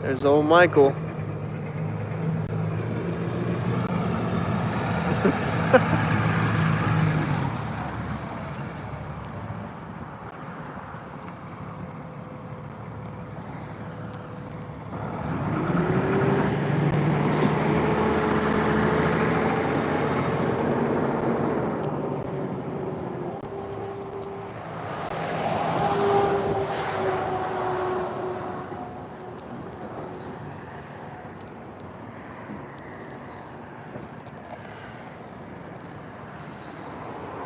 There's old Michael.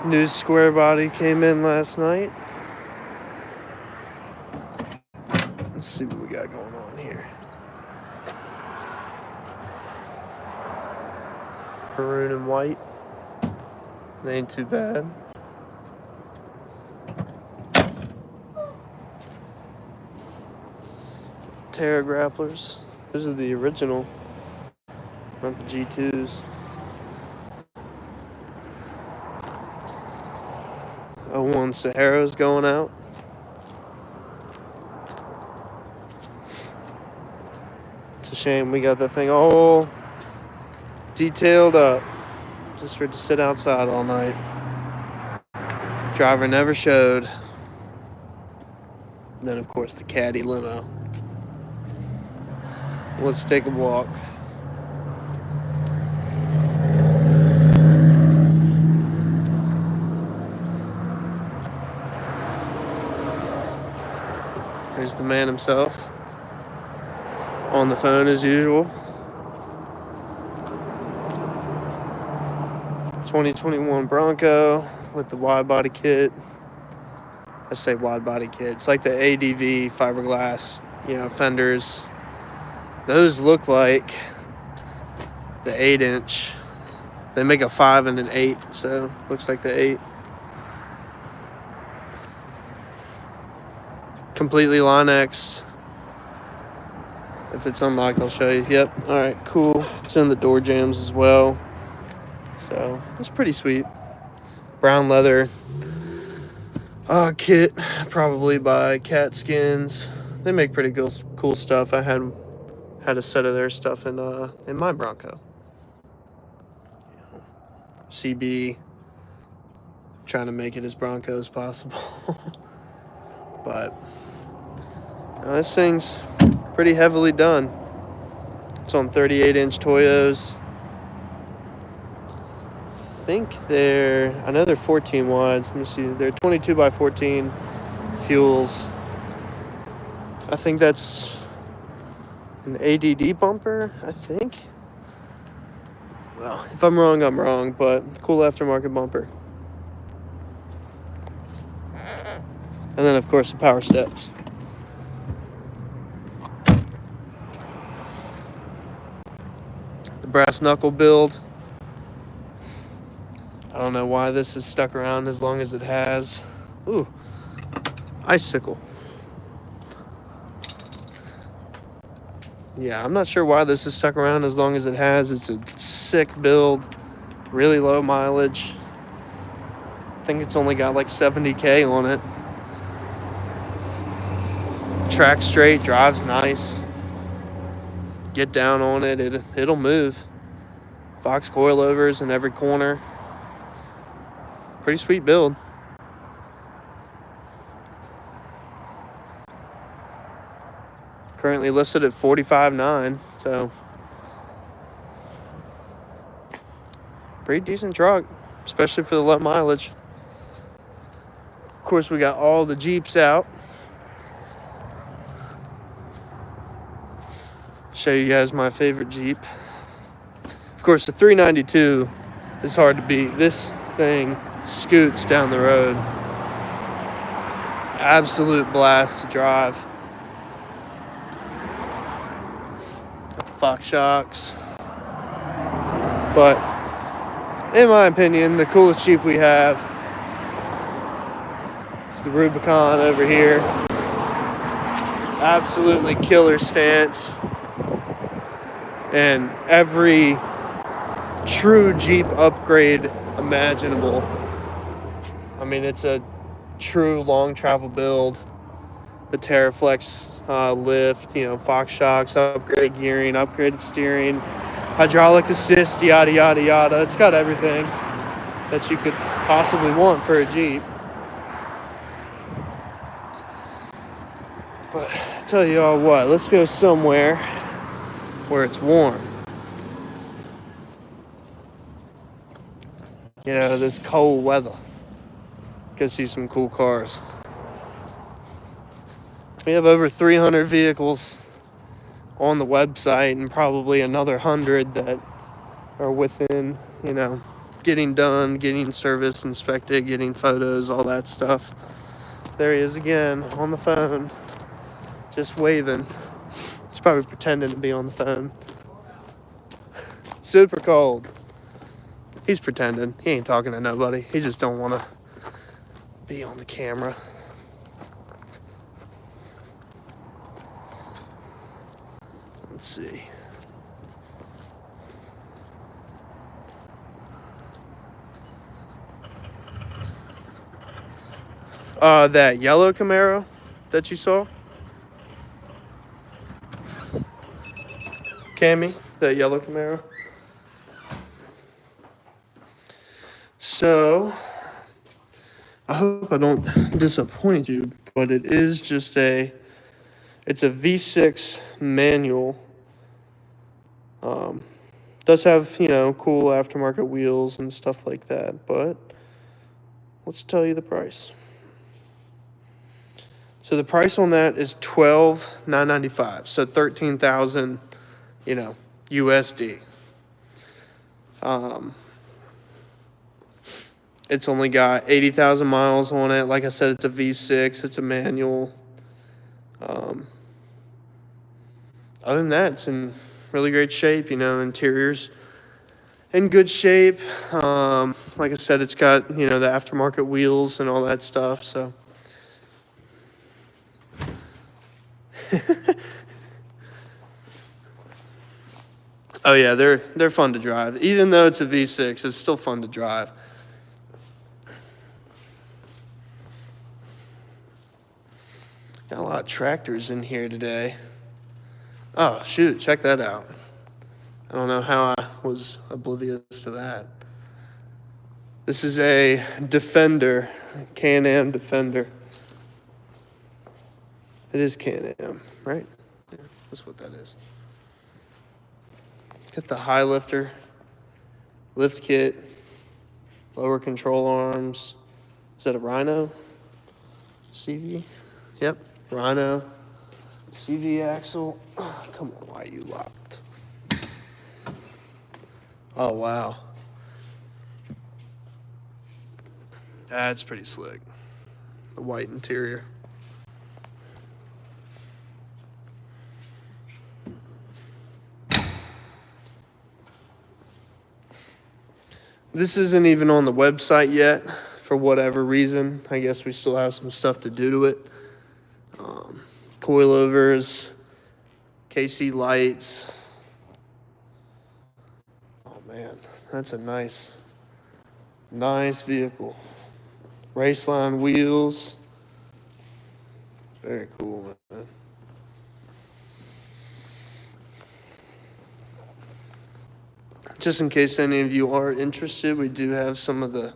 New square body came in last night. Let's see what we got going on here. Maroon and white. They ain't too bad. Terra grapplers. Those are the original, not the G2s. '01 Sahara's going out. It's a shame we got that thing all detailed up just for it to sit outside all night. Driver never showed. And then, of course, the caddy limo. Let's take a walk. There's the man himself. On the phone as usual. 2021 Bronco with the wide body kit. I say wide body kit. It's like the ADV fiberglass, fenders. Those look like the 8-inch. They make a 5 and an 8, so looks like the 8. Completely Line-X. If it's unlocked, I'll show you. Yep. All right, cool. It's in the door jambs as well. So it's pretty sweet. Brown leather kit, probably by Cat Skins. They make pretty cool stuff. I had a set of their stuff in my Bronco. CB, trying to make it as Bronco as possible. But this thing's pretty heavily done. It's on 38-inch Toyos. I know they're 14 wides. Let me see. They're 22 by 14 fuels. I think that's an ADD bumper, I think. Well, if I'm wrong, I'm wrong, but cool aftermarket bumper. And then, of course, the power steps. The brass knuckle build. I don't know why this is stuck around as long as it has. Ooh, icicle. Yeah, I'm not sure why this is stuck around as long as it has. It's a sick build, really low mileage. I think it's only got like 70K on it. Track straight, drives nice. Get down on it, it'll move. Fox coilovers in every corner. Pretty sweet build. Currently listed at $45,900, so pretty decent truck, especially for the low mileage. Of course, we got all the Jeeps out. Show you guys my favorite Jeep. Of course, the 392 is hard to beat. This thing scoots down the road. Absolute blast to drive. Got the Fox shocks. But in my opinion, the coolest Jeep we have is the Rubicon over here. Absolutely killer stance. And every true Jeep upgrade imaginable. I mean, it's a true long travel build. The TerraFlex lift, you know, Fox shocks, upgraded gearing, upgraded steering, hydraulic assist, yada, yada, yada. It's got everything that you could possibly want for a Jeep. But I tell you all what, let's go somewhere where it's warm. Get out of this cold weather. Go see some cool cars. We have over 300 vehicles on the website and probably another 100 that are within, you know, getting done, getting service inspected, getting photos, all that stuff. There he is again on the phone, just waving. He's probably pretending to be on the phone. Super cold. He's pretending. He ain't talking to nobody. He just don't want to be on the camera. Let's see. That yellow Camaro that you saw? Cammy, that yellow Camaro. So, I hope I don't disappoint you, but it is just it's a V6 manual. Does have, you know, cool aftermarket wheels and stuff like that, but let's tell you the price. So the price on that is $12,995, so $13,000, you know, USD. It's only got 80,000 miles on it. Like I said, it's a V6. It's a manual. Other than that, it's in really great shape. You know, interior's in good shape. Like I said, it's got, you know, the aftermarket wheels and all that stuff. So, oh yeah, they're fun to drive. Even though it's a V6, it's still fun to drive. Got a lot of tractors in here today. Oh, shoot, check that out. I don't know how I was oblivious to that. This is a Defender, Can-Am Defender. It is Can-Am, right? Yeah, that's what that is. Got the high lifter, lift kit, lower control arms. Is that a Rhino? CV? Yep. Rhino, CV axle. Oh, come on, why are you locked? Oh, wow. That's pretty slick. The white interior. This isn't even on the website yet for whatever reason. I guess we still have some stuff to do to it. Coilovers, KC lights. Oh man, that's a nice vehicle. Raceline wheels. Very cool, man. Just in case any of you are interested, we do have some of the,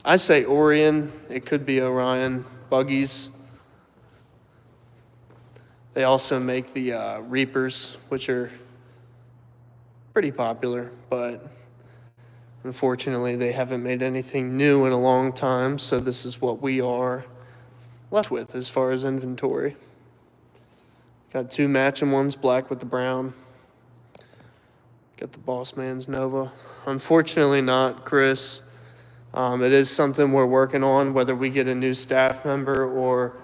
I say Orion, it could be Orion buggies. They also make the Reapers, which are pretty popular, but unfortunately they haven't made anything new in a long time, so this is what we are left with as far as inventory. Got two matching ones, black with the brown. Got the Boss Man's Nova. Unfortunately not Chris. It is something we're working on, whether we get a new staff member or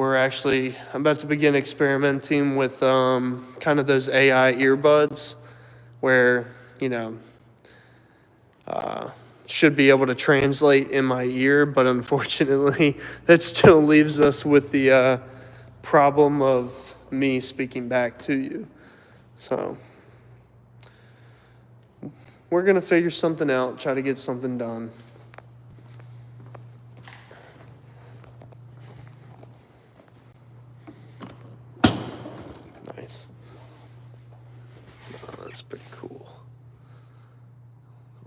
I'm about to begin experimenting with kind of those AI earbuds where, you know, should be able to translate in my ear, but unfortunately that still leaves us with the problem of me speaking back to you. So we're going to figure something out, try to get something done.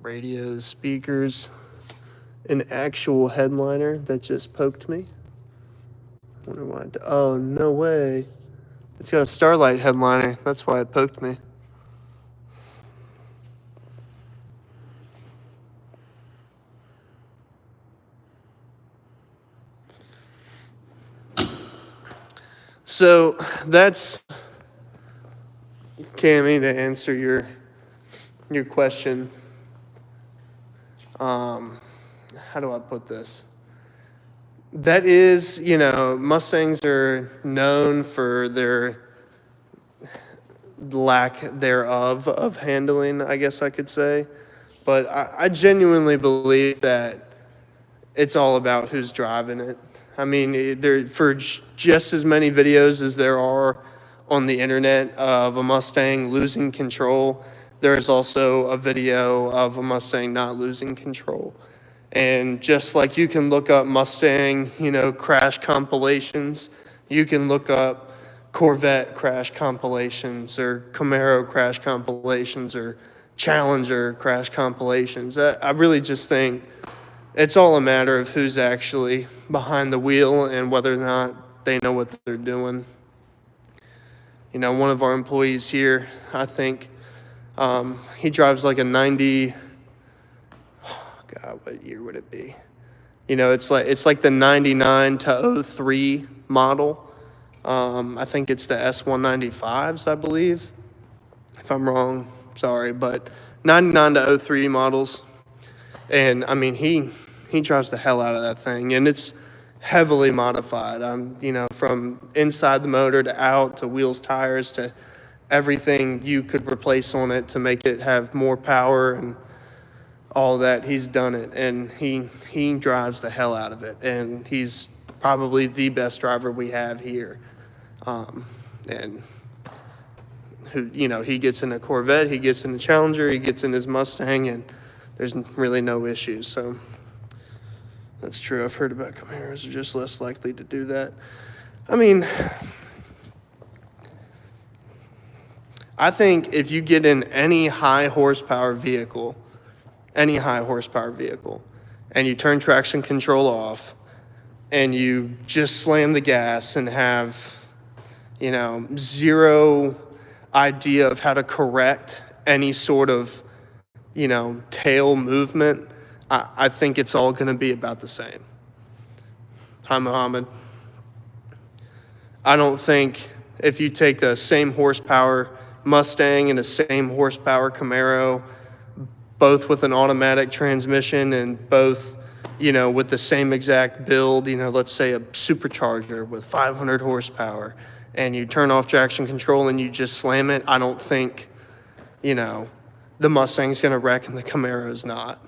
Radios, speakers, an actual headliner that just poked me. Wonder why. Oh, no way. It's got a Starlight headliner. That's why it poked me. So that's, Cammy, to answer your question. How do I put this? That is, Mustangs are known for their lack thereof of handling, I guess I could say. But I genuinely believe that it's all about who's driving it. I mean, for just as many videos as there are on the internet of a Mustang losing control, there's also a video of a Mustang not losing control. And just like you can look up Mustang, crash compilations, you can look up Corvette crash compilations or Camaro crash compilations or Challenger crash compilations. I really just think it's all a matter of who's actually behind the wheel and whether or not they know what they're doing. One of our employees here, I think, he drives like a 90, God, what year would it be? It's like the 99 to 03 model. I think it's the S195s, I believe. If I'm wrong, sorry, but 99 to 03 models. And I mean, he drives the hell out of that thing, and it's heavily modified. From inside the motor to out to wheels, tires to everything you could replace on it to make it have more power and all that. He's done it, and he drives the hell out of it, and he's probably the best driver we have here. And who, he gets in a Corvette, he gets in a Challenger, he gets in his Mustang, and there's really no issues. So that's true. I've heard about Camaros are just less likely to do that. I mean, I think if you get in any high horsepower vehicle, and you turn traction control off, and you just slam the gas and have, zero idea of how to correct any sort of, tail movement, I think it's all going to be about the same. Hi, Muhammad. I don't think if you take the same horsepower Mustang and the same horsepower Camaro, both with an automatic transmission and both, with the same exact build, let's say a supercharger with 500 horsepower, and you turn off traction control and you just slam it, I don't think, the Mustang's going to wreck and the Camaro's not.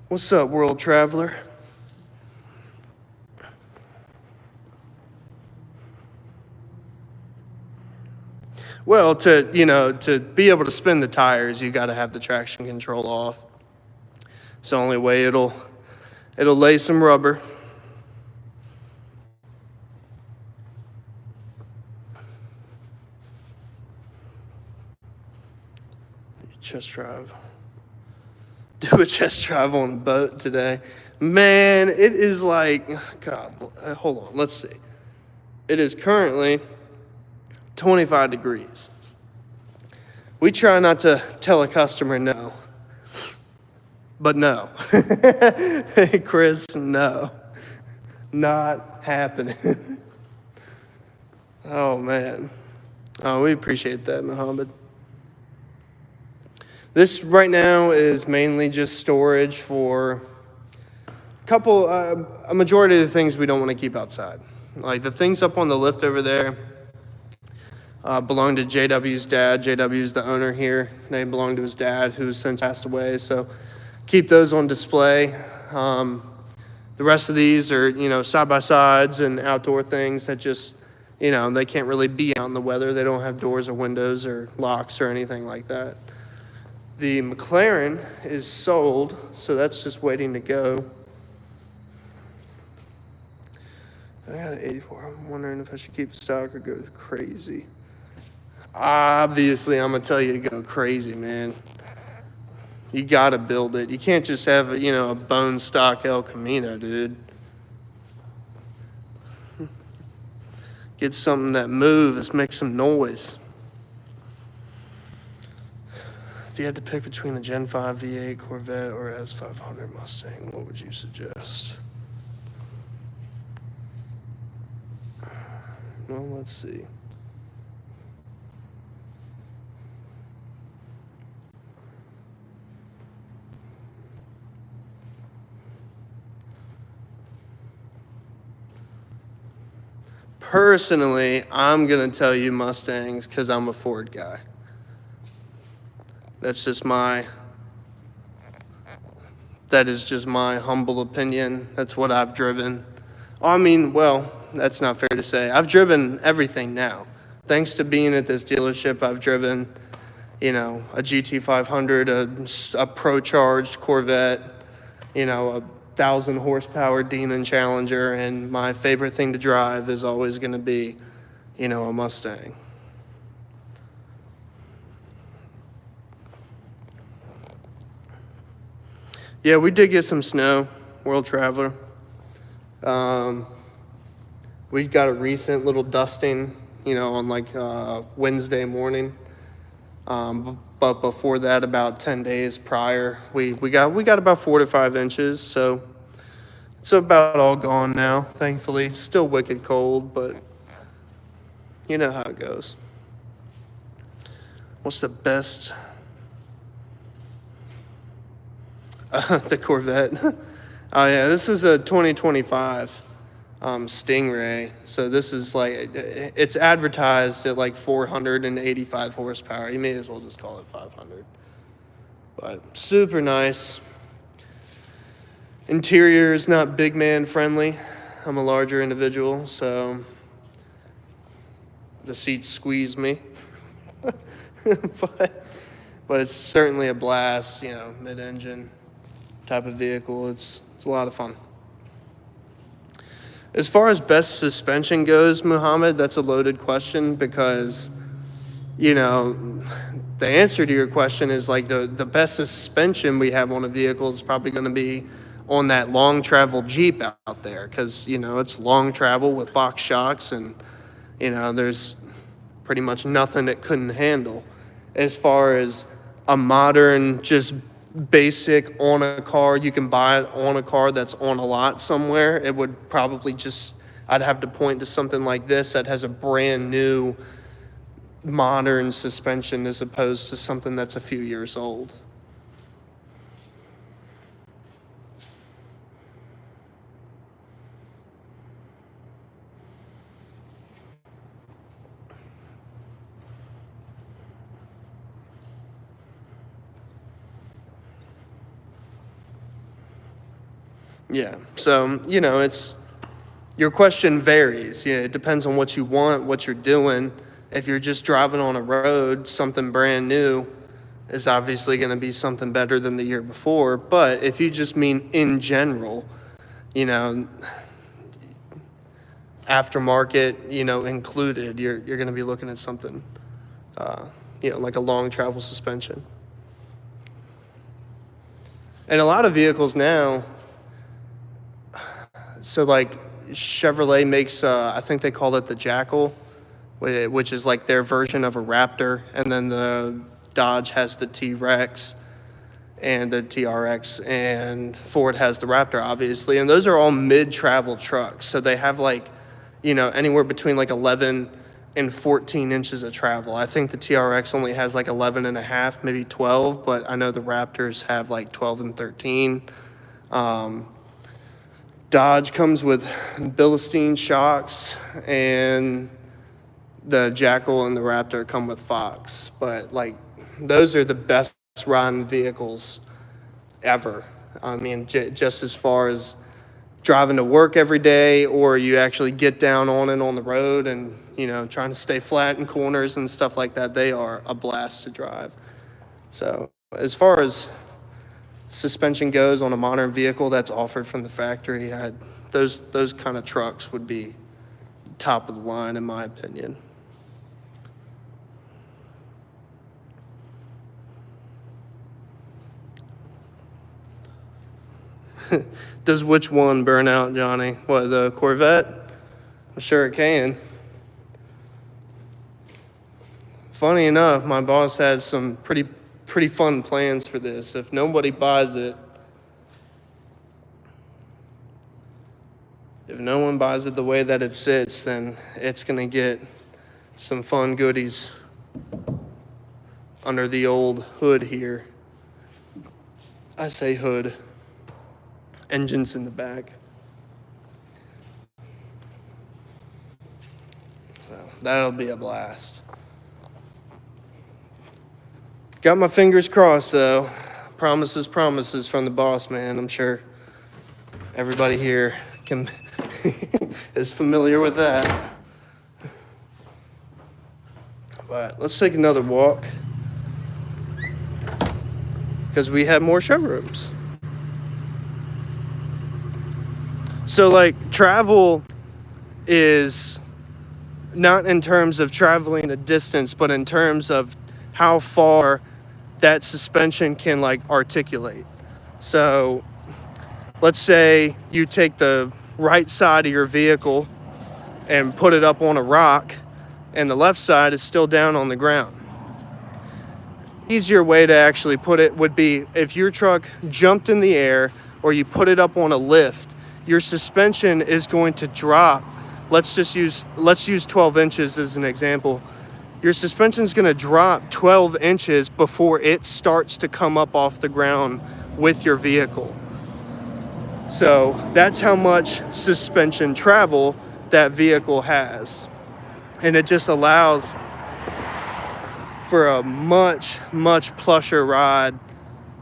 What's up, world traveler? Well, to be able to spin the tires, you got to have the traction control off. It's the only way it'll lay some rubber. Chest drive. Do a chest drive on a boat today. Man, it is like, God, hold on, let's see. It is currently 25 degrees. We try not to tell a customer no. But no. Hey, Chris, no. Not happening. Oh, man. Oh, we appreciate that, Muhammad. This right now is mainly just storage for a majority of the things we don't want to keep outside. Like the things up on the lift over there belong to JW's dad. JW's the owner here. They belong to his dad, who has since passed away. So keep those on display. The rest of these are, side-by-sides and outdoor things that just, they can't really be out in the weather. They don't have doors or windows or locks or anything like that. The McLaren is sold, so that's just waiting to go. I got an 84. I'm wondering if I should keep it stock or go crazy. Obviously, I'm gonna tell you to go crazy, man. You gotta build it. You can't just have, a bone stock El Camino, dude. Get something that moves, make some noise. If you had to pick between a Gen 5 V8 Corvette or a S500 Mustang, what would you suggest? Well, let's see. Personally, I'm going to tell you Mustangs because I'm a Ford guy. That is just my humble opinion. That's what I've driven. Well, that's not fair to say. I've driven everything now. Thanks to being at this dealership, I've driven, a GT500, a pro-charged Corvette, a 1,000 horsepower Demon Challenger, and my favorite thing to drive is always going to be, a Mustang. Yeah, we did get some snow, World Traveler. We got a recent little dusting, on Wednesday morning. But before that, about 10 days prior, we got about 4 to 5 inches. So it's about all gone now, thankfully. Still wicked cold, but you know how it goes. What's the best? The Corvette. Oh yeah, this is a 2025 Stingray. So this is it's advertised at 485 horsepower. You may as well just call it 500. But super nice. Interior is not big man friendly. I'm a larger individual, so the seats squeeze me. but it's certainly a blast, mid-engine type of vehicle. It's a lot of fun. As far as best suspension goes, Muhammad, that's a loaded question because, the answer to your question is the best suspension we have on a vehicle is probably going to be on that long travel Jeep out there because, it's long travel with Fox shocks and, there's pretty much nothing it couldn't handle. As far as a modern, just basic on a car, you can buy it on a car that's on a lot somewhere, it would probably I'd have to point to something like this that has a brand new modern suspension as opposed to something that's a few years old. Yeah, so, your question varies. It depends on what you want, what you're doing. If you're just driving on a road, something brand new is obviously going to be something better than the year before. But if you just mean in general, aftermarket, included, you're going to be looking at something, like a long travel suspension. And a lot of vehicles now, so Chevrolet makes, I think they call it the Jackal, which is their version of a Raptor. And then the Dodge has the T-Rex and the TRX, and Ford has the Raptor, obviously. And those are all mid-travel trucks. So they have anywhere between 11 and 14 inches of travel. I think the TRX only has 11 and a half, maybe 12, but I know the Raptors have 12 and 13. Dodge comes with Bilstein shocks, and the Jackal and the Raptor come with Fox. But those are the best riding vehicles ever. I mean, just as far as driving to work every day, or you actually get down on it on the road and, trying to stay flat in corners and stuff like that, they are a blast to drive. So as far as suspension goes on a modern vehicle that's offered from the factory, those kind of trucks would be top of the line in my opinion. Does which one burn out, Johnny? What, the Corvette? I'm sure it can. Funny enough, my boss has some pretty fun plans for this. If nobody buys it, if no one buys it the way that it sits, then it's going to get some fun goodies under the old hood here. I say hood. Engines in the back. So that'll be a blast. Got my fingers crossed, though. Promises from the boss, man. I'm sure everybody here is familiar with that. But let's take another walk because we have more showrooms. So, like, travel is not in terms of traveling a distance, but in terms of how far that suspension can, like, articulate. So let's say you take the right side of your vehicle and put it up on a rock, and the left side is still down on the ground. Easier way to actually put it would be if your truck jumped in the air or you put it up on a lift, your suspension is going to drop. Let's use 12 inches as an example. Your suspension is going to drop 12 inches before it starts to come up off the ground with your vehicle. So that's how much suspension travel that vehicle has. And it just allows for a much, much plusher ride,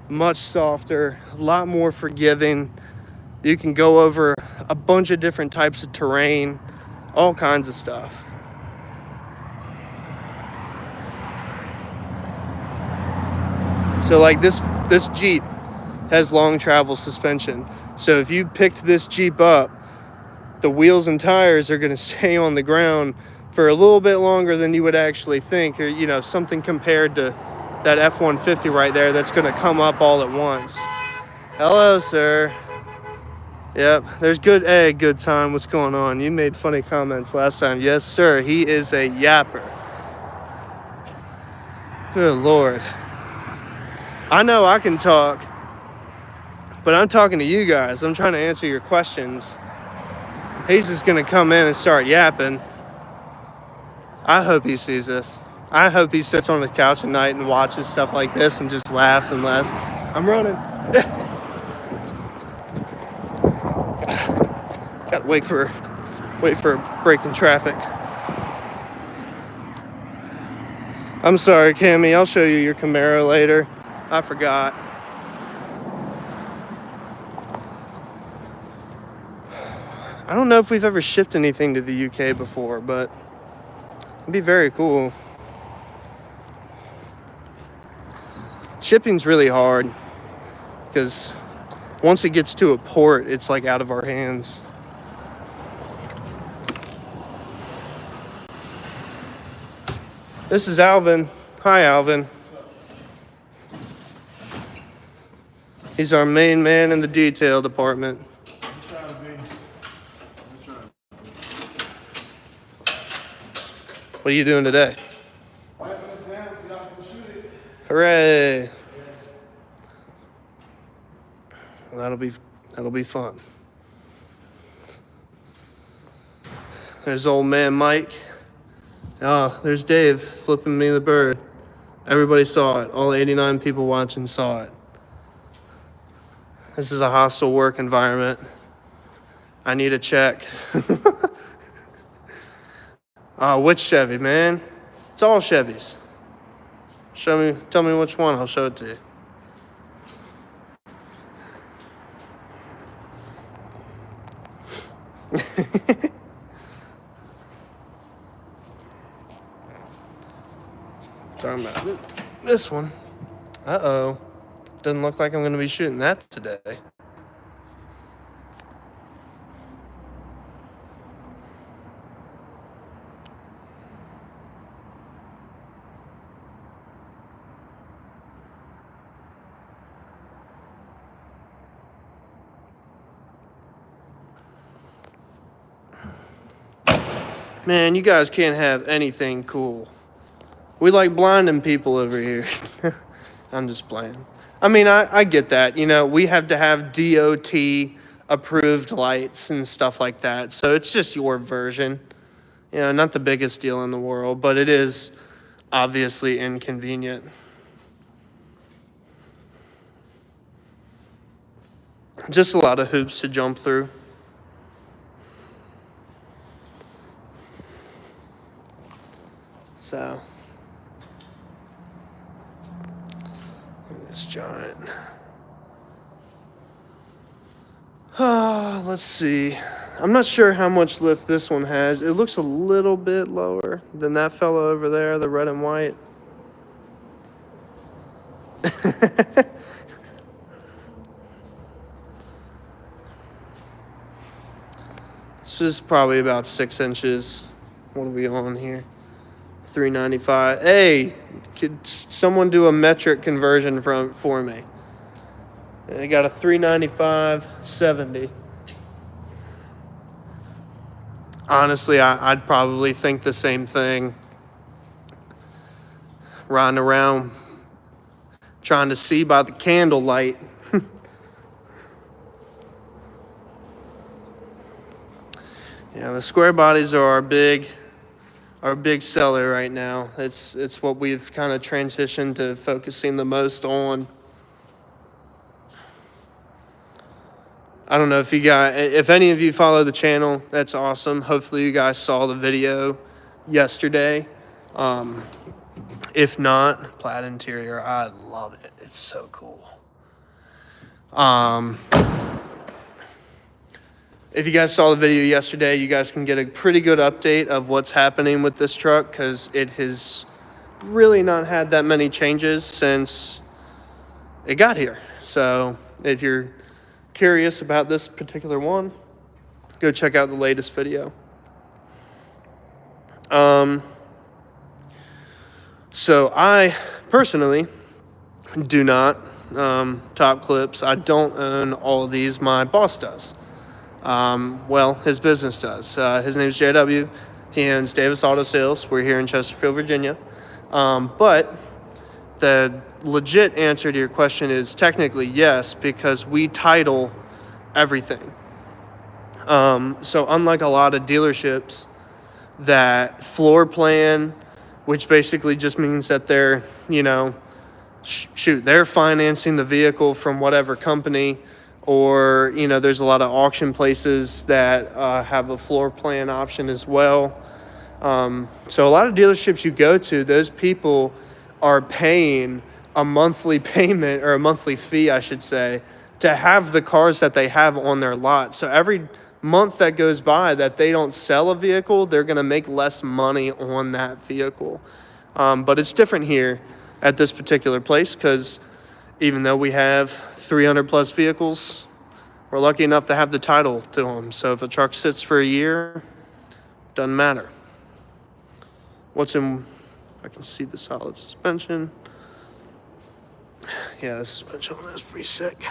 much softer, a lot more forgiving. You can go over a bunch of different types of terrain, all kinds of stuff. So like this Jeep has long travel suspension. So if you picked this Jeep up, the wheels and tires are going to stay on the ground for a little bit longer than you would actually think, or, you know, something compared to that F-150 right there that's going to come up all at once. Hello, sir. Yep, there's good time. What's going on? You made funny comments last time. Yes, sir. He is a yapper. Good Lord. I know I can talk, but I'm talking to you guys. I'm trying to answer your questions. He's just going to come in and start yapping. I hope he sees this. I hope he sits on his couch at night and watches stuff like this and just laughs and laughs. I'm running. Gotta wait for a break in traffic. I'm sorry, Cammy. I'll show you your Camaro later. I forgot. I don't know if we've ever shipped anything to the UK before, but it'd be very cool. Shipping's really hard because once it gets to a port, it's like out of our hands. This is Alvin. Hi, Alvin. He's our main man in the detail department. What are you doing today? Hooray! Well, that'll be fun. There's old man Mike. Oh, there's Dave flipping me the bird. Everybody saw it. All 89 people watching saw it. This is a hostile work environment. I need a check. Which Chevy, man? It's all Chevys. Tell me which one, I'll show it to you. Talking about this one. Uh-oh. Doesn't look like I'm going to be shooting that today. Man, you guys can't have anything cool. We like blinding people over here. I'm just playing. I mean, I get that. You know, we have to have DOT approved lights and stuff like that. So it's just your version. You know, not the biggest deal in the world, but it is obviously inconvenient. Just a lot of hoops to jump through. So, look at this giant. Let's see. I'm not sure how much lift this one has. It looks a little bit lower than that fellow over there, the red and white. This is probably about 6 inches. What are we on here? 395. Hey, could someone do a metric conversion for me? They got a 395/70. Honestly, I'd probably think the same thing. Riding around trying to see by the candlelight. Yeah, the square bodies are our big seller right now. It's what we've kind of transitioned to focusing the most on. I don't know if any of you follow the channel, that's awesome. Hopefully you guys saw the video yesterday. If not, plaid interior, I love it. It's so cool. If you guys saw the video yesterday, you guys can get a pretty good update of what's happening with this truck because it has really not had that many changes since it got here. So if you're curious about this particular one, go check out the latest video. So I personally do not top clips. I don't own all of these. My boss does. Well, his business does. His name's JW. He owns Davis Autosales. We're here in Chesterfield, Virginia. But the legit answer to your question is technically yes, because we title everything. So unlike a lot of dealerships that floor plan, which basically just means that they're, they're financing the vehicle from whatever company, or, there's a lot of auction places that have a floor plan option as well. So a lot of dealerships you go to, those people are paying a monthly payment, or a monthly fee, I should say, to have the cars that they have on their lot. So every month that goes by that they don't sell a vehicle, they're going to make less money on that vehicle. But it's different here at this particular place because even though we have 300 plus vehicles, we're lucky enough to have the title to them. So if a truck sits for a year, doesn't matter. I can see the solid suspension. Yeah, the suspension on that's pretty sick.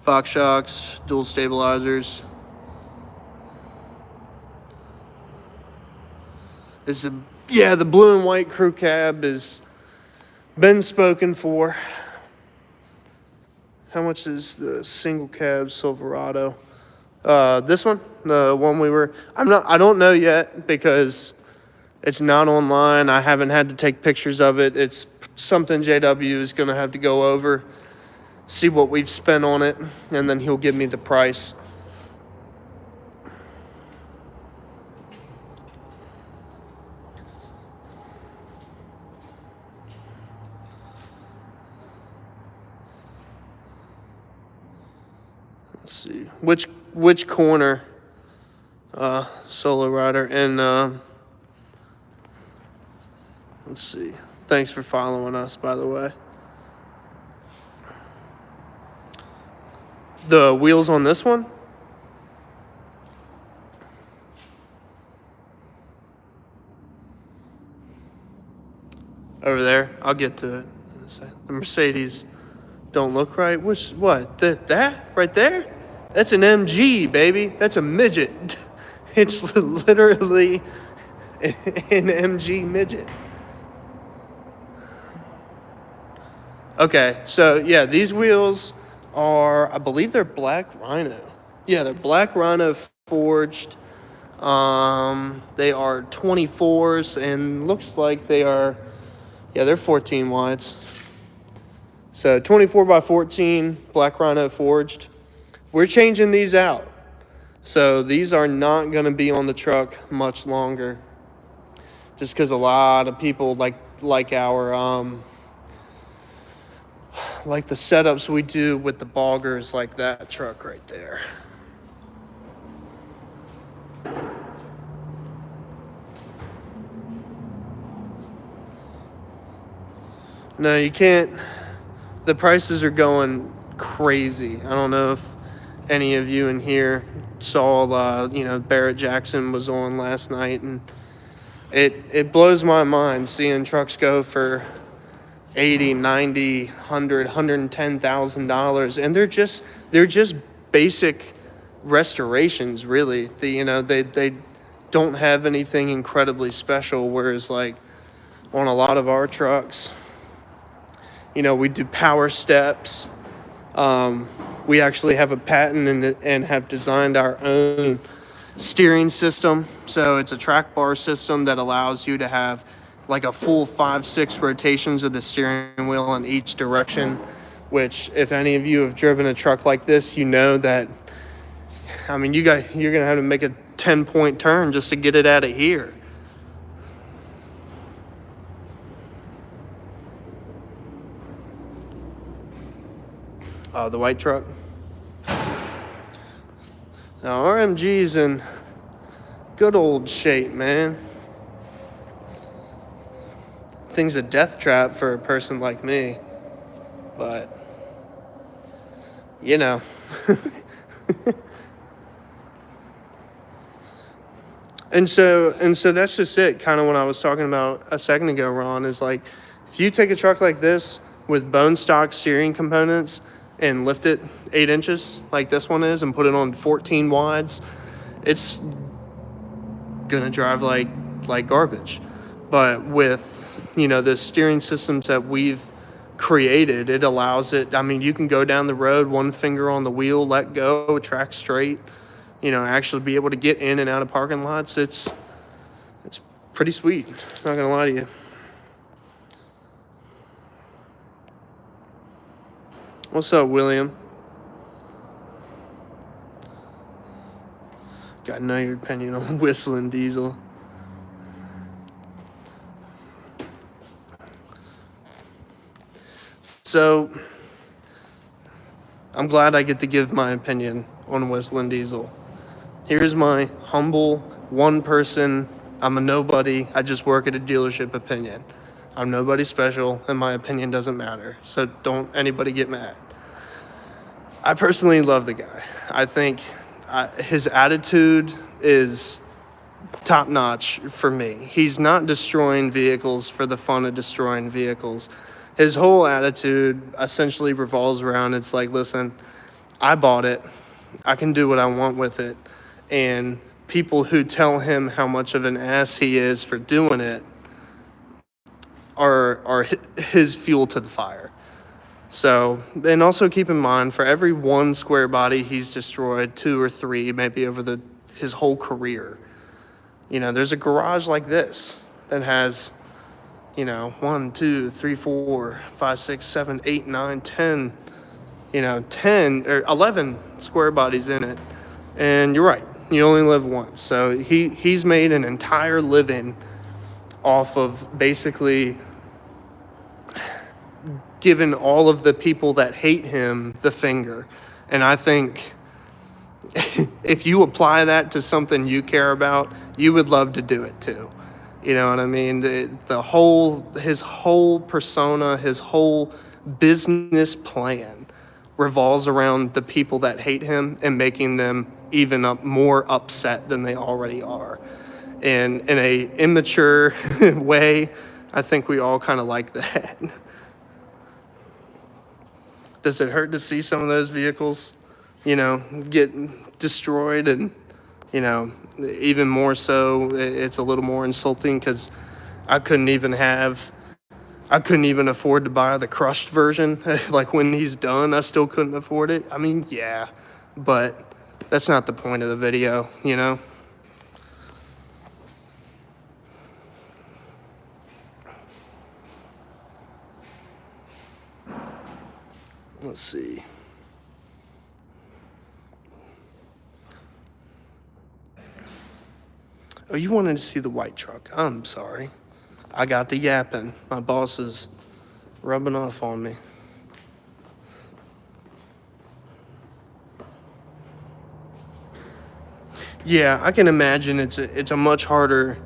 Fox shocks, dual stabilizers. The blue and white crew cab has been spoken for. How much is the single cab Silverado? This one, the one I don't know yet because it's not online. I haven't had to take pictures of it. It's something JW is going to have to go over, see what we've spent on it, and then he'll give me the price. Let's see which corner Solo Rider, and let's see. Thanks for following us, by the way. The wheels on this one, over there, I'll get to it. The Mercedes don't look right. That right there? That's an MG, baby. That's a midget. It's literally an MG midget. Okay, so yeah, these wheels are, I believe they're Black Rhino. Yeah, they're Black Rhino forged. They are 24s and looks like they are, yeah, they're 14 wides. So 24 by 14, Black Rhino forged. We're changing these out. So these are not going to be on the truck much longer. Just because a lot of people like our like the setups we do with the boggers, like that truck right there. No, you can't. The prices are going crazy. I don't know if any of you in here saw, Barrett Jackson was on last night, and it blows my mind seeing trucks go for 80, 90, 100, $110,000, and they're just basic restorations, really. They don't have anything incredibly special, whereas like on a lot of our trucks, we do power steps. We actually have a patent and have designed our own steering system. So it's a track bar system that allows you to have like a full 5-6 rotations of the steering wheel in each direction, which if any of you have driven a truck like this, you know that, I mean, you're going to have to make a 10-point turn just to get it out of here. The white truck. Now, RMG's in good old shape, man. Thing's a death trap for a person like me, but and so that's just it. Kind of what I was talking about a second ago, Ron, is like, if you take a truck like this with bone stock steering components and lift it 8 inches like this one is and put it on 14 wides, it's gonna drive like garbage. But with the steering systems that we've created, it allows it. I mean, you can go down the road, one finger on the wheel, let go, track straight, actually be able to get in and out of parking lots. It's pretty sweet, not gonna lie to you. What's up, William? Gotta know your opinion on whistling diesel. So, I'm glad I get to give my opinion on whistling diesel. Here's my humble, one person, I'm a nobody, I just work at a dealership opinion. I'm nobody special, and my opinion doesn't matter. So don't anybody get mad. I personally love the guy. I think his attitude is top notch for me. He's not destroying vehicles for the fun of destroying vehicles. His whole attitude essentially revolves around, it's like, listen, I bought it. I can do what I want with it. And people who tell him how much of an ass he is for doing it are his fuel to the fire. So, and also keep in mind, for every one square body he's destroyed, 2 or 3, maybe over his whole career. There's a garage like this that has, 1, 2, 3, 4, 5, 6, 7, 8, 9, 10, 10 or 11 square bodies in it. And you're right, you only live once. So he's made an entire living off of basically giving all of the people that hate him the finger. And I think if you apply that to something you care about, you would love to do it too. You know what I mean? His whole persona, his whole business plan revolves around the people that hate him and making them even more upset than they already are. And in a immature way, I think we all kind of like that. Does it hurt to see some of those vehicles, get destroyed and you know, even more so, it's a little more insulting because I couldn't even afford to buy the crushed version. Like when he's done, I still couldn't afford it. I mean, yeah, but that's not the point of the video, you know? Let's see. Oh, you wanted to see the white truck. I'm sorry. I got the yapping. My boss is rubbing off on me. Yeah, I can imagine it's a much harder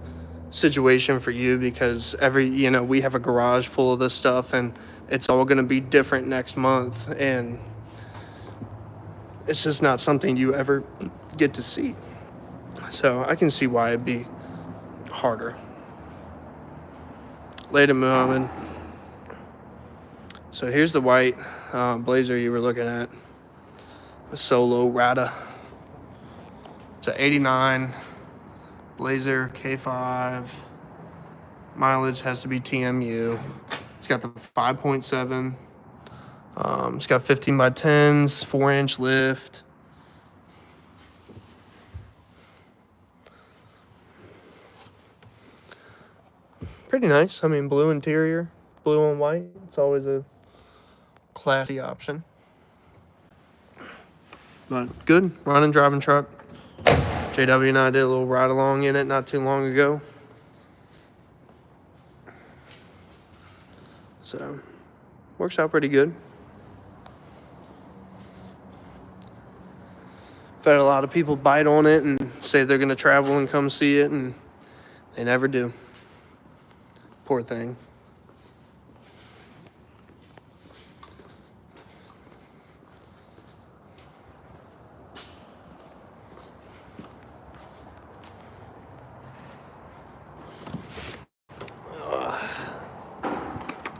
situation for you because we have a garage full of this stuff and it's all going to be different next month, and it's just not something you ever get to see. So I can see why it'd be harder. Later, Muhammad. So here's the white Blazer you were looking at. A Solo Rada. It's an 89 Blazer K5. Mileage has to be TMU. It's got the 5.7. It's got 15 by 10s, 4-inch lift. Pretty nice. I mean, blue interior, blue on white. It's always a classy option. But good running, driving truck. JW and I did a little ride along in it not too long ago. So, works out pretty good. I've had a lot of people bite on it and say they're going to travel and come see it, and they never do. Poor thing.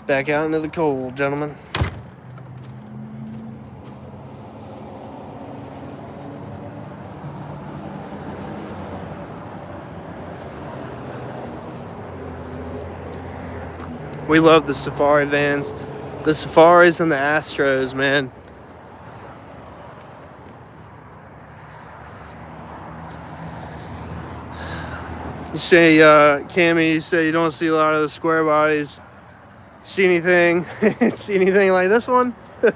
Back out into the cold, gentlemen. We love the Safari vans. The Safaris and the Astros, man. You say, Cammy, you say you don't see a lot of the square bodies. See anything? See anything like this one? The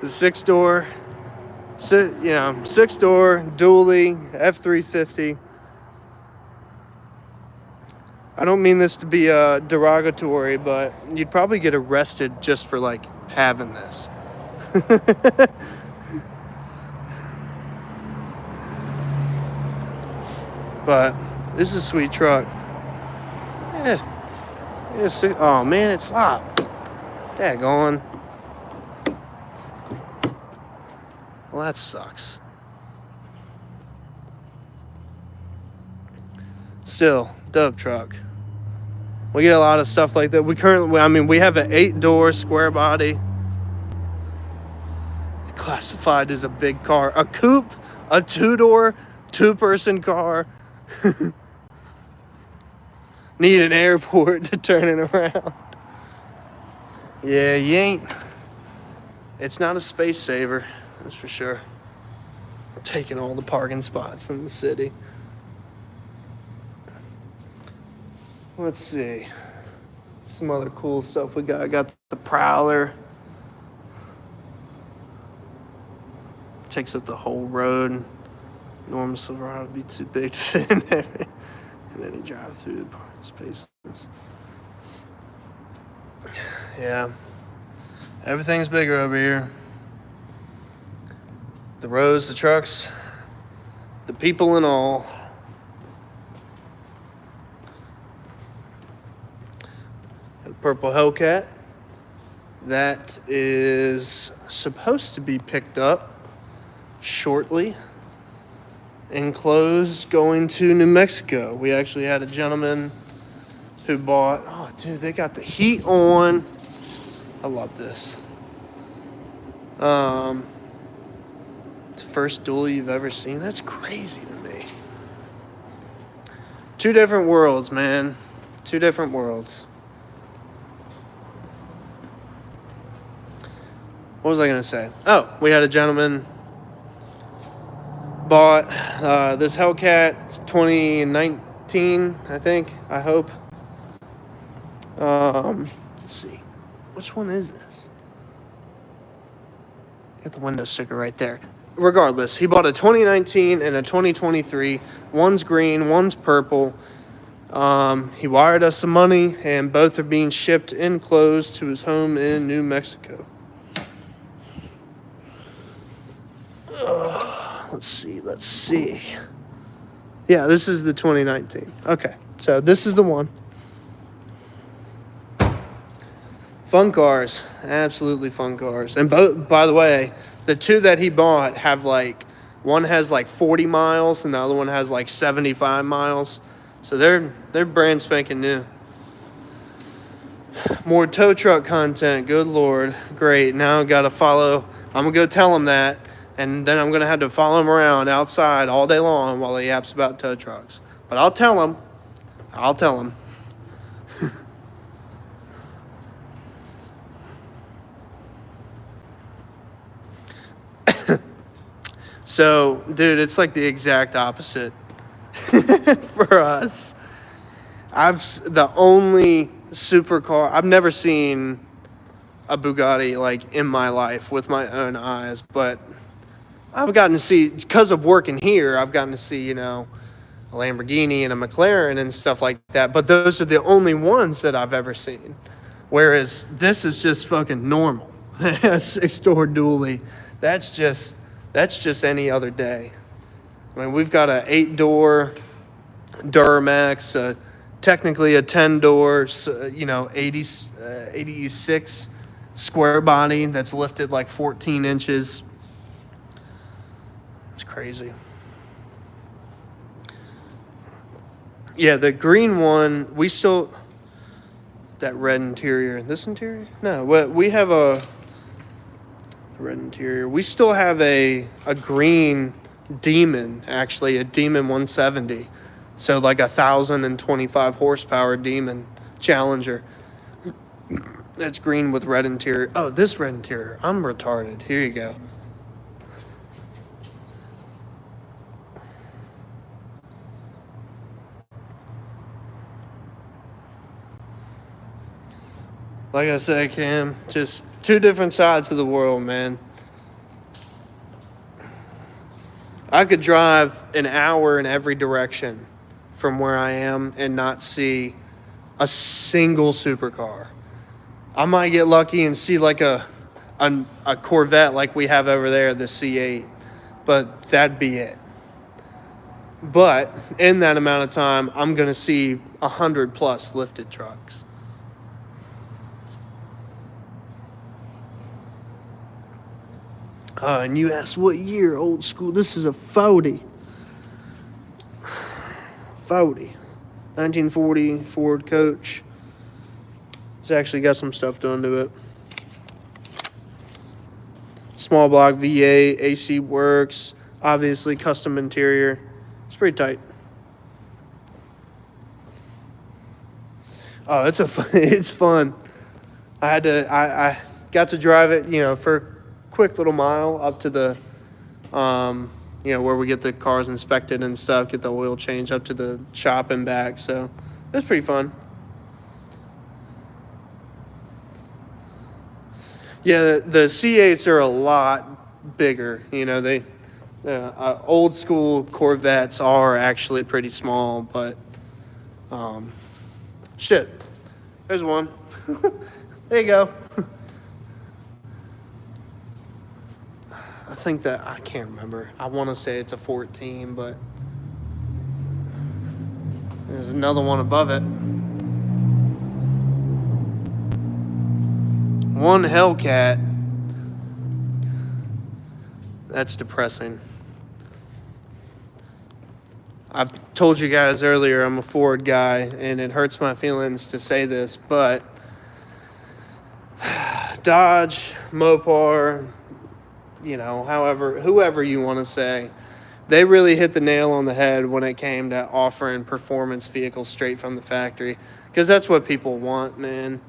6-door, 6-door dually F350. I don't mean this to be derogatory, but you'd probably get arrested just for like having this. But this is a sweet truck. Yeah. Oh man, it's locked. Daggone. Well, that sucks. Still, dope truck. We get a lot of stuff like that. We have an 8-door square body. Classified as a big car. A coupe, a 2-door, 2-person car. Need an airport to turn it around. Yeah, you ain't. It's not a space saver, that's for sure. Taking all the parking spots in the city. Let's see. Some other cool stuff we got. I got the Prowler. Takes up the whole road. Normal Silverado would be too big to fit in there. And then you drive through the parking spaces. Yeah. Everything's bigger over here. The roads, the trucks, the people and all. Got a purple Hellcat. That is supposed to be picked up shortly. Enclosed going to New Mexico. We actually had a gentleman who bought, oh dude, they got the heat on. I love this. First dually you've ever seen? That's crazy to me. Two different worlds, man. Two different worlds. What was I going to say? Oh, we had a gentleman bought this Hellcat. It's 2019, I think. I hope. Let's see. Which one is this? Got the window sticker right there. Regardless, he bought a 2019 and a 2023. One's green, one's purple. He wired us some money, and both are being shipped enclosed to his home in New Mexico. Let's see. Yeah, this is the 2019. Okay, so this is the one. Fun cars, absolutely fun cars. And both, by the way, the two that he bought have one has 40 miles and the other one has 75 miles. So they're brand spanking new. More tow truck content, good Lord. Great, now I gotta follow. I'm gonna go tell him that, and then I'm gonna have to follow him around outside all day long while he yaps about tow trucks. But I'll tell him. So, dude, it's the exact opposite for us. The only supercar, I've never seen a Bugatti in my life with my own eyes, but I've gotten to see, because of working here, I've gotten to see, a Lamborghini and a McLaren and stuff like that, but those are the only ones that I've ever seen. Whereas this is just fucking normal. A 6-door dually. That's just any other day. I mean, we've got a 8-door Duramax, technically a 10-door, 86 square body that's lifted 14 inches. It's crazy. Yeah, the green one, we still, that red interior, this interior? No, we have a red interior. We still have a green Demon, actually, a Demon 170. So 1,025 horsepower Demon Challenger. That's green with red interior. Oh, this red interior. I'm retarded. Here you go. Like I said, Cam, just two different sides of the world, man. I could drive an hour in every direction from where I am and not see a single supercar. I might get lucky and see a Corvette like we have over there, the C8, but that'd be it. But in that amount of time, I'm going to see 100 plus lifted trucks. And you asked what year, old school. This is a 40. 1940 Ford Coach. It's actually got some stuff done to it. Small block V8, AC works. Obviously custom interior. It's pretty tight. Oh, it's fun. I got to drive it, for a quick little mile up to the, where we get the cars inspected and stuff, get the oil changed up to the shop and back. So it was pretty fun. Yeah, the C8s are a lot bigger. They old school Corvettes are actually pretty small, but shit. There's one. There you go. I think that, I can't remember. I want to say it's a 14, but there's another one above it. One Hellcat. That's depressing. I've told you guys earlier I'm a Ford guy, and it hurts my feelings to say this, but Dodge, Mopar, whoever you want to say, they really hit the nail on the head when it came to offering performance vehicles straight from the factory, because that's what people want, man.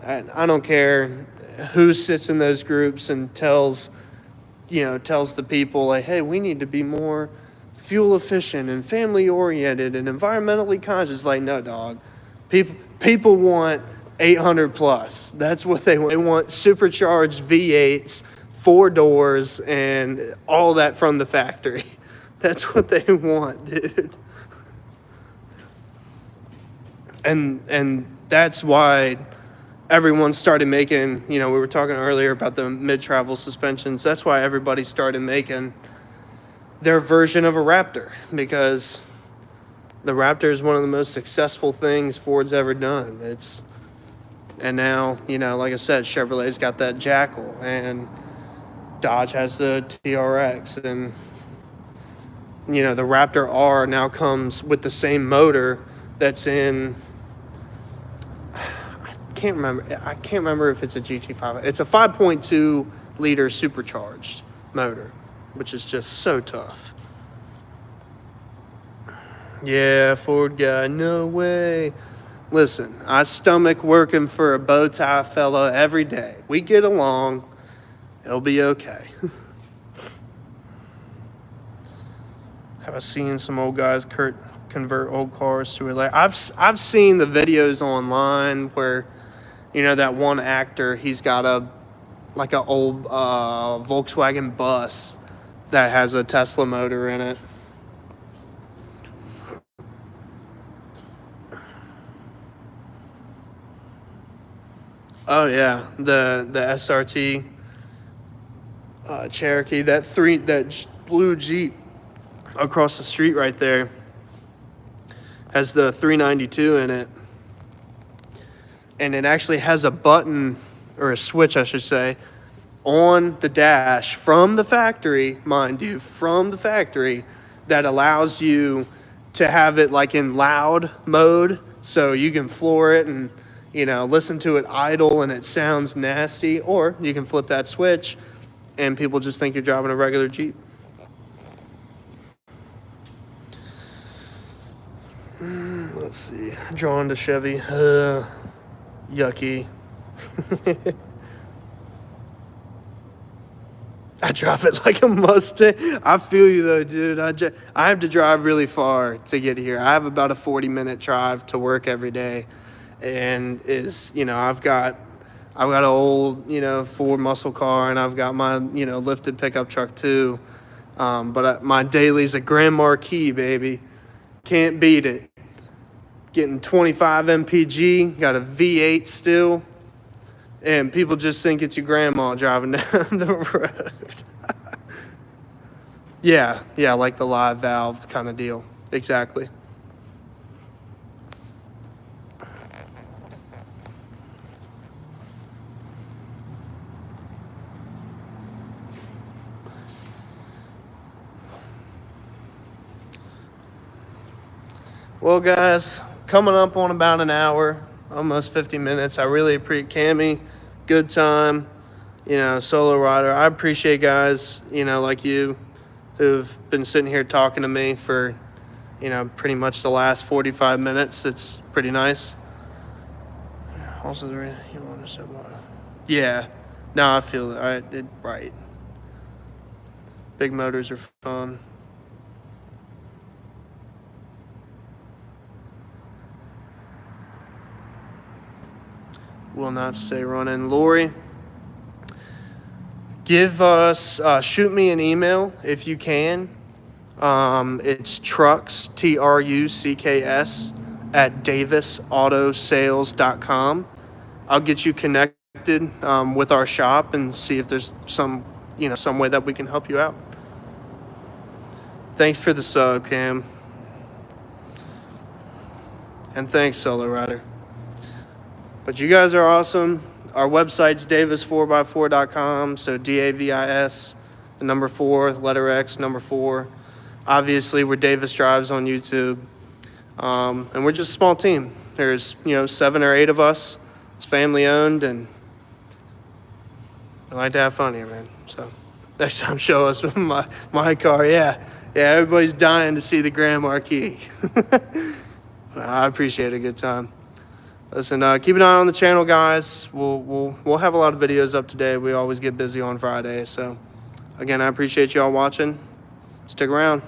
I don't care who sits in those groups and tells the people, like, hey, we need to be more fuel efficient and family oriented and environmentally conscious. Like, no, dog. People want 800 plus. That's what they want. They want supercharged V8s, 4 doors, and all that from the factory. That's what they want, dude. And that's why everyone started making, we were talking earlier about the mid-travel suspensions. That's why everybody started making their version of a Raptor, because the Raptor is one of the most successful things Ford's ever done. And now, like I said, Chevrolet's got that Jackal, and Dodge has the TRX, and the Raptor R now comes with the same motor that's in, I can't remember if it's a GT5. It's a 5.2 liter supercharged motor, which is just so tough. Yeah, Ford guy, no way. Listen, I stomach working for a bow tie fella every day. We get along. It'll be okay. Have I seen some old guys convert old cars to electric? I've seen the videos online where, that one actor, he's got an old Volkswagen bus that has a Tesla motor in it. Oh yeah, the SRT Cherokee, that blue Jeep across the street right there has the 392 in it, and it actually has a button, or a switch I should say, on the dash from the factory, mind you, that allows you to have it like in loud mode, so you can floor it and listen to it idle and it sounds nasty, or you can flip that switch and people just think you're driving a regular Jeep. Let's see. Drawn to Chevy. Yucky. I drive it like a Mustang. I feel you though, dude. I have to drive really far to get here. I have about a 40-minute drive to work every day, and I've got an old Ford muscle car, and I've got my lifted pickup truck too. But my daily's a Grand Marquis, baby. Can't beat it. Getting 25 mpg, got a V8 still, and people just think it's your grandma driving down the road. Yeah, like the live valves kind of deal. Exactly. Well, guys, coming up on about an hour, almost 50 minutes. I really appreciate Cammy. Good time, solo rider. I appreciate guys, like you, who've been sitting here talking to me for, pretty much the last 45 minutes. It's pretty nice. Also, you want to say more? Yeah. No, I feel it. Right. Big motors are fun. Will not stay running. Lori, shoot me an email if you can. It's trucks, TRUCKS, at davisautosales.com. I'll get you connected with our shop and see if there's some way that we can help you out. Thanks for the sub, Cam. And thanks, Solo Rider. But you guys are awesome. Our website's davis4x4.com, so DAVIS, the number 4, letter X, number 4. Obviously, we're Davis Drives on YouTube. And we're just a small team. There's, 7 or 8 of us. It's family owned, and I like to have fun here, man. So Next time, show us my car. Yeah, everybody's dying to see the Grand Marquis. I appreciate a good time. Listen, keep an eye on the channel, guys. We'll have a lot of videos up today. We always get busy on Friday. So, again, I appreciate y'all watching. Stick around.